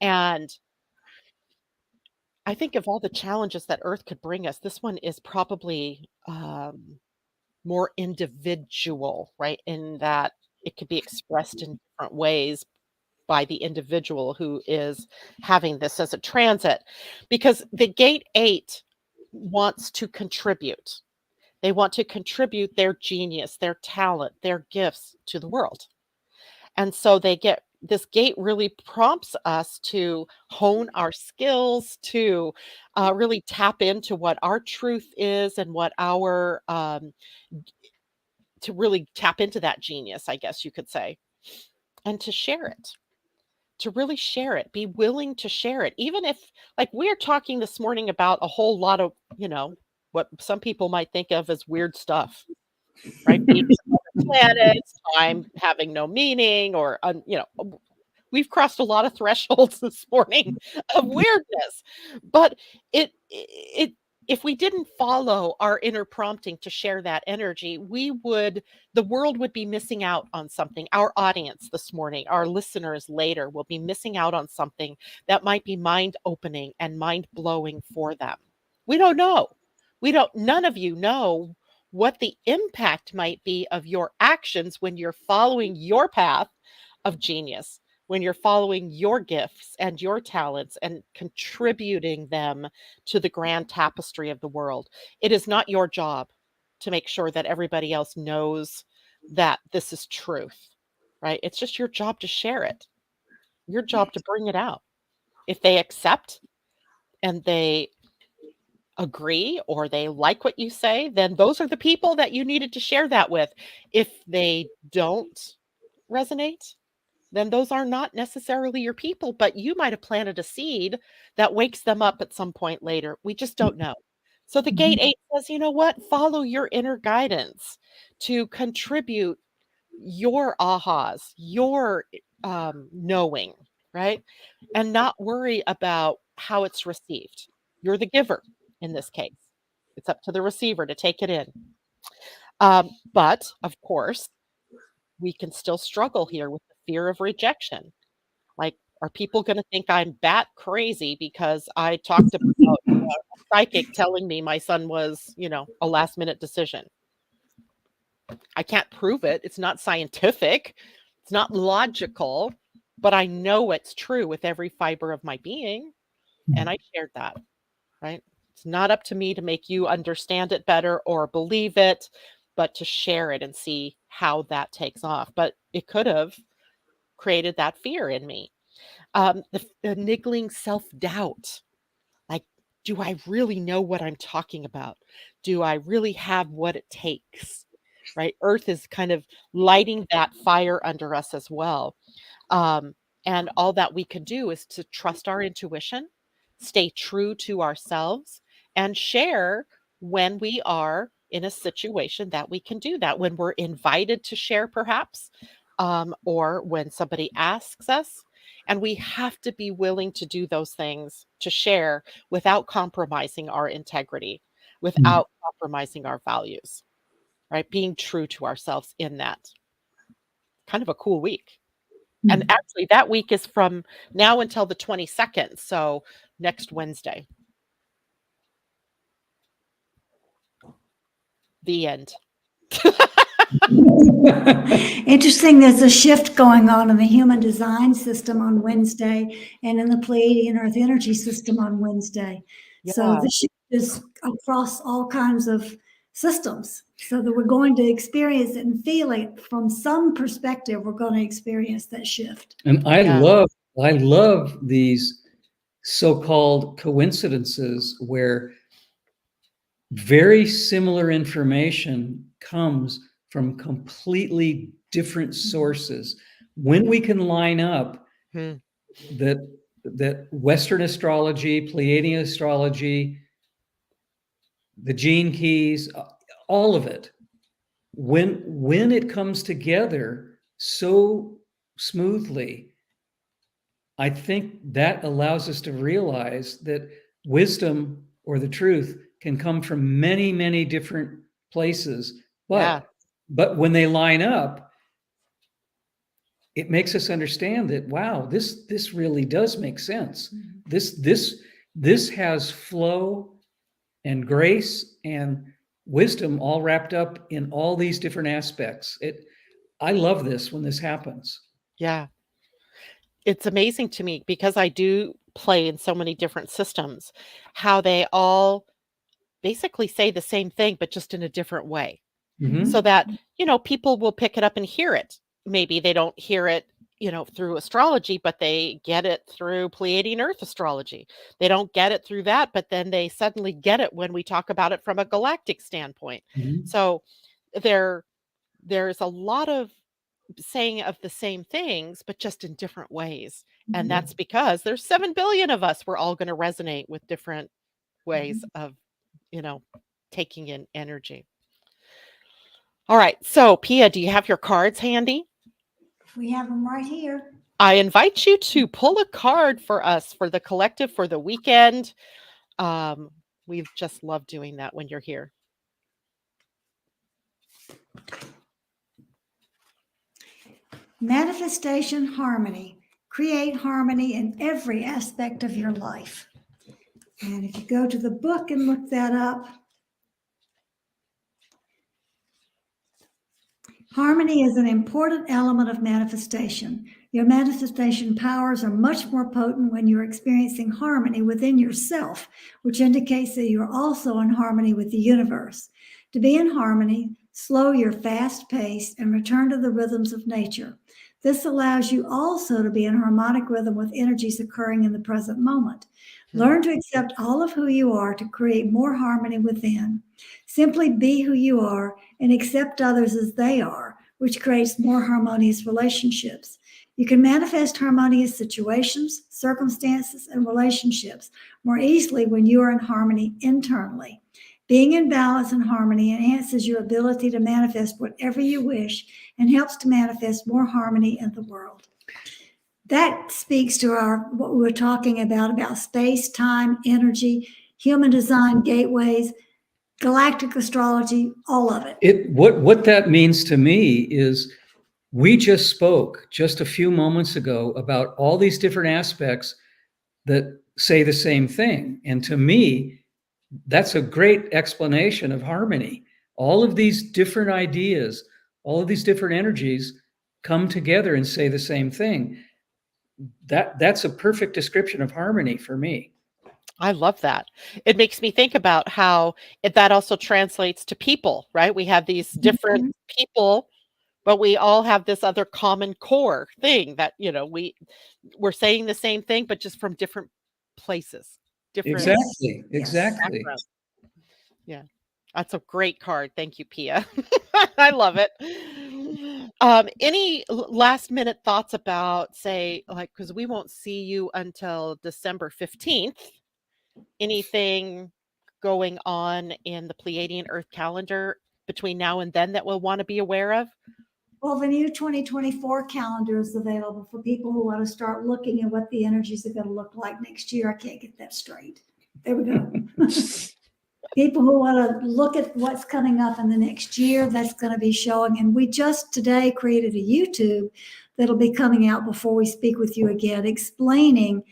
And I think of all the challenges that Earth could bring us, this one is probably more individual, right? In that it could be expressed in different ways by the individual who is having this as a transit. Because the gate 8 wants to contribute. They want to contribute their genius, their talent, their gifts to the world. And so this gate really prompts us to hone our skills, to really tap into what our truth is and what our, to really tap into that genius, I guess you could say, and to share it, to really share it, be willing to share it. Even if, like, we're talking this morning about a whole lot of, what some people might think of as weird stuff, right? Being from other planets, time having no meaning, or we've crossed a lot of thresholds this morning of weirdness. But it if we didn't follow our inner prompting to share that energy, the world would be missing out on something. Our audience this morning, our listeners later, will be missing out on something that might be mind opening and mind blowing for them. We don't know. None of you know what the impact might be of your actions when you're following your path of genius, when you're following your gifts and your talents and contributing them to the grand tapestry of the world. It is not your job to make sure that everybody else knows that this is truth, right? It's just your job to share it, your job to bring it out. If they accept and they agree or they like what you say, then those are the people that you needed to share that with. If they don't resonate, then those are not necessarily your people, but you might have planted a seed that wakes them up at some point later. We just don't know. So the gate 8 says, you know what? Follow your inner guidance to contribute your ahas, your knowing, right? And not worry about how it's received. You're the giver in this case. It's up to the receiver to take it in. But of course, we can still struggle here with the fear of rejection. Like, are people going to think I'm bat crazy because I talked about a psychic telling me my son was, a last minute decision? I can't prove it. It's not scientific. It's not logical, but I know it's true with every fiber of my being. And I shared that, right? It's not up to me to make you understand it better or believe it, but to share it and see how that takes off. But it could have created that fear in me. The niggling self-doubt. Like, do I really know what I'm talking about? Do I really have what it takes? Right? Earth is kind of lighting that fire under us as well. And all that we can do is to trust our intuition, stay true to ourselves, and share when we are in a situation that we can do that, when we're invited to share, perhaps, or when somebody asks us. And we have to be willing to do those things, to share without compromising our integrity, without compromising our values, right? Being true to ourselves in that. Kind of a cool week. And actually, that week is from now until the 22nd. So next Wednesday. The end. Interesting. There's a shift going on in the human design system on Wednesday and in the Pleiadian-Earth energy system on Wednesday. So the shift is across all kinds of systems, so that we're going to experience it and feel it from some perspective. We're going to experience that shift. And I love these so-called coincidences where very similar information comes from completely different sources. When we can line up that Western astrology, Pleiadian astrology, the gene keys, all of it, when it comes together so smoothly, I think that allows us to realize that wisdom or the truth can come from many, many different places, but But when they line up, it makes us understand that, wow, this really does make sense. This has flow and grace and wisdom all wrapped up in all these different aspects. I love this when this happens. Yeah. It's amazing to me because I do play in so many different systems, how they all basically say the same thing, but just in a different way. Mhm. So that, people will pick it up and hear it. Maybe they don't hear it, through astrology, but they get it through Pleiadian-Earth Astrology. They don't get it through that, but then they suddenly get it when we talk about it from a galactic standpoint. Mhm. So there's a lot of saying of the same things, but just in different ways. And that's because there's 7 billion of us. We're all going to resonate with different ways of, you know, taking in energy. All right. So, Pia, do you have your cards handy? We have them right here. I invite you to pull a card for us for the collective for the weekend. We've just loved doing that when you're here. Manifestation harmony. Create harmony in every aspect of your life. And if you go to the book and look that up, harmony is an important element of manifestation. Your manifestation powers are much more potent when you're experiencing harmony within yourself, which indicates that you're also in harmony with the universe. To be in harmony, slow your fast pace and return to the rhythms of nature. This allows you also to be in harmonic rhythm with energies occurring in the present moment. Learn to accept all of who you are to create more harmony within. Simply be who you are and accept others as they are, which creates more harmonious relationships. You can manifest harmonious situations, circumstances, and relationships more easily when you are in harmony internally. Being in balance and harmony enhances your ability to manifest whatever you wish and helps to manifest more harmony in the world. That speaks to what we were talking about space, time, energy, human design gateways, galactic astrology, all of it. What that means to me is we just spoke just a few moments ago about all these different aspects that say the same thing. And to me, that's a great explanation of harmony. All of these different ideas, all of these different energies come together and say the same thing. That's a perfect description of harmony for me. I love that. It makes me think about how that also translates to people, right? We have these different people, but we all have this other common core thing that, we're saying the same thing, but just from different places, different Exactly. backgrounds. Yeah. That's a great card. Thank you, Pia. I love it. Any last minute thoughts about, say, like, because we won't see you until December 15th. Anything going on in the Pleiadian Earth calendar between now and then that we'll want to be aware of? Well, the new 2024 calendar is available for people who want to start looking at what the energies are going to look like next year. I can't get that straight. There we go. People who want to look at what's coming up in the next year, that's going to be showing. And we just today created a YouTube that'll be coming out before we speak with you again, explaining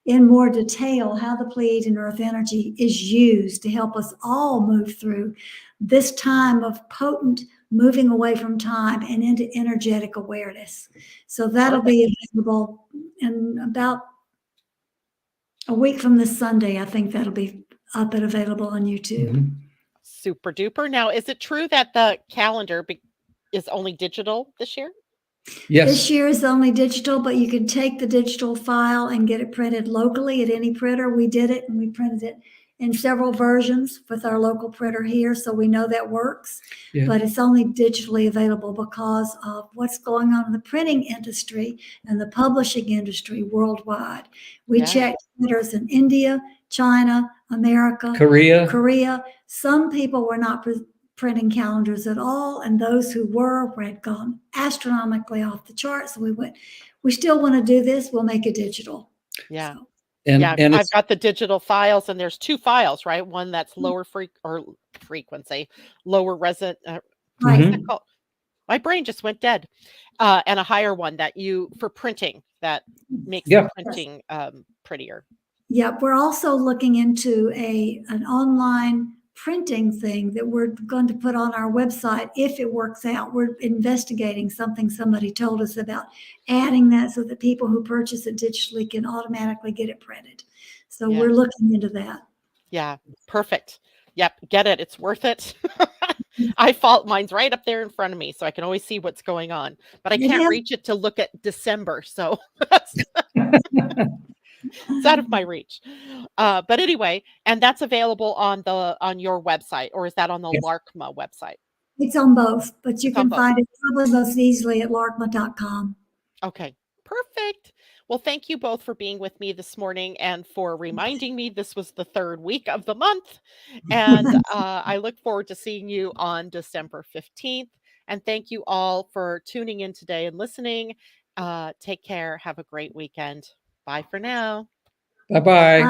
in more detail how the Pleiadian Earth energy is used to help us all move through this time of potent moving away from time and into energetic awareness. So that'll be available in about a week from this Sunday. I think that'll be up and available on YouTube. Mm-hmm. Super duper. Now, is it true that the calendar is only digital this year? Yes. This year is only digital, but you can take the digital file and get it printed locally at any printer. We did it and we printed it in several versions with our local printer here, so we know that works. Yeah. But it's only digitally available because of what's going on in the printing industry and the publishing industry worldwide. We checked printers in India, China, America, Korea. Some people were not printing calendars at all, and those who were had gone astronomically off the charts. So we still want to do this. We'll make it digital. Yeah. So. And I've got the digital files, and there's 2 files, right? One that's lower frequency, lower resonant. Right. My brain just went dead. And a higher one that you for printing that makes Yeah. the printing prettier. Yep, we're also looking into an online printing thing that we're going to put on our website if it works out. We're investigating something somebody told us about adding that so that people who purchase it digitally can automatically get it printed. So Yeah. we're looking into that. Yeah, perfect. Yep, get it. It's worth it. Mine's right up there in front of me, so I can always see what's going on. But I It can't has- reach it to look at December, so it's out of my reach. But anyway, and that's available on your website, or is that on the Yes. LARCMA website? It's on both, but you It's on can both. find it probably most easily at larkma.com. Okay, perfect. Well, thank you both for being with me this morning and for reminding me this was the third week of the month. And I look forward to seeing you on December 15th. And thank you all for tuning in today and listening. Take care. Have a great weekend. Bye for now. Bye-bye. Bye.